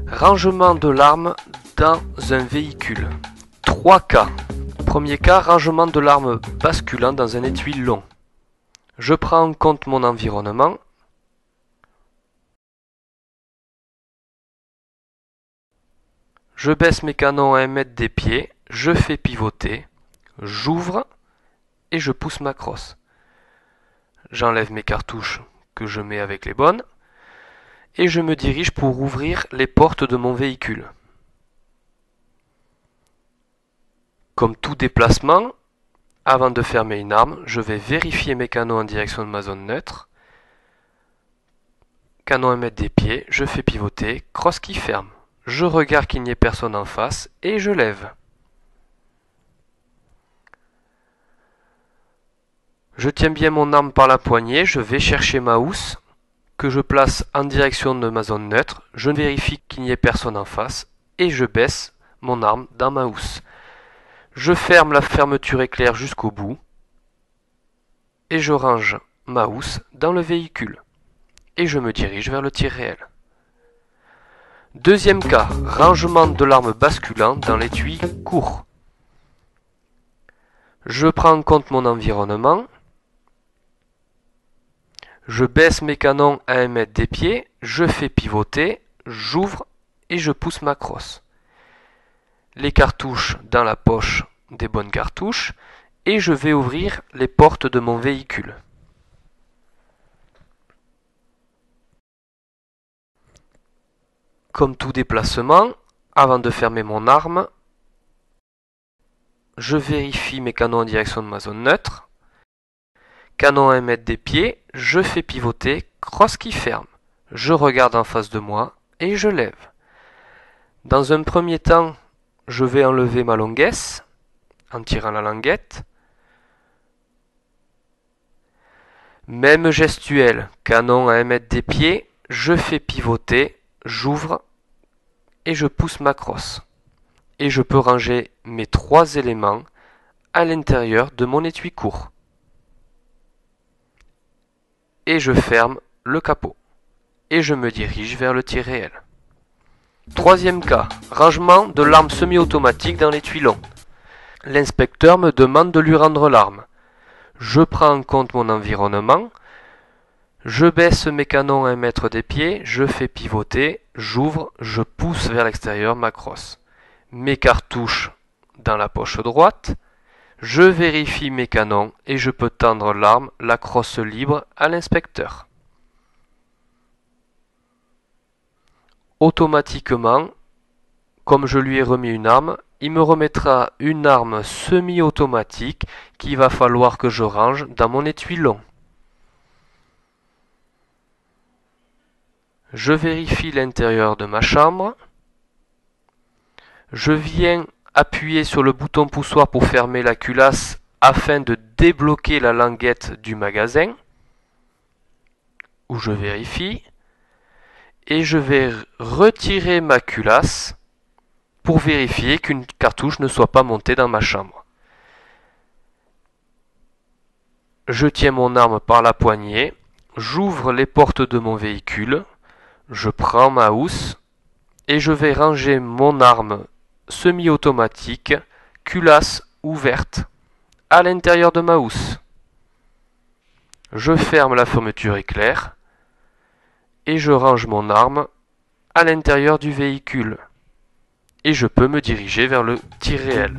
Rangement de l'arme dans un véhicule. 3 cas. Premier cas, rangement de l'arme basculant dans un étui long. Je prends en compte mon environnement. Je baisse mes canons à 1 mètre des pieds, je fais pivoter, j'ouvre et je pousse ma crosse. J'enlève mes cartouches que je mets avec les bonnes et je me dirige pour ouvrir les portes de mon véhicule. Comme tout déplacement, avant de fermer une arme, je vais vérifier mes canons en direction de ma zone neutre. Canon à 1 mètre des pieds, je fais pivoter, crosse qui ferme. Je regarde qu'il n'y ait personne en face et je lève. Je tiens bien mon arme par la poignée, je vais chercher ma housse que je place en direction de ma zone neutre. Je vérifie qu'il n'y ait personne en face et je baisse mon arme dans ma housse. Je ferme la fermeture éclair jusqu'au bout et je range ma housse dans le véhicule et je me dirige vers le tir réel. Deuxième cas, rangement de l'arme basculant dans l'étui court. Je prends en compte mon environnement. Je baisse mes canons à 1 mètre des pieds, je fais pivoter, j'ouvre et je pousse ma crosse. Les cartouches dans la poche des bonnes cartouches et je vais ouvrir les portes de mon véhicule. Comme tout déplacement, avant de fermer mon arme, je vérifie mes canons en direction de ma zone neutre. Canon à 1 mètre des pieds, je fais pivoter, crosse qui ferme. Je regarde en face de moi et je lève. Dans un premier temps, je vais enlever ma longuesse en tirant la languette. Même gestuelle, canon à 1 mètre des pieds, je fais pivoter, j'ouvre et je pousse ma crosse. Et je peux ranger mes 3 éléments à l'intérieur de mon étui court. Et je ferme le capot. Et je me dirige vers le tir réel. Troisième cas, rangement de l'arme semi-automatique dans l'étui long. L'inspecteur me demande de lui rendre l'arme. Je prends en compte mon environnement. Je baisse mes canons à 1 mètre des pieds, je fais pivoter, j'ouvre, je pousse vers l'extérieur ma crosse. Mes cartouches dans la poche droite. Je vérifie mes canons et je peux tendre l'arme, la crosse libre, à l'inspecteur. Automatiquement, comme je lui ai remis une arme, il me remettra une arme semi-automatique qu'il va falloir que je range dans mon étui long. Je vérifie l'intérieur de ma chambre. Je viens appuyer sur le bouton poussoir pour fermer la culasse afin de débloquer la languette du magasin, où je vérifie, et je vais retirer ma culasse pour vérifier qu'une cartouche ne soit pas montée dans ma chambre. Je tiens mon arme par la poignée, j'ouvre les portes de mon véhicule, je prends ma housse et je vais ranger mon arme semi-automatique, culasse ouverte, à l'intérieur de ma housse. Je ferme la fermeture éclair et je range mon arme à l'intérieur du véhicule. Et je peux me diriger vers le tir réel.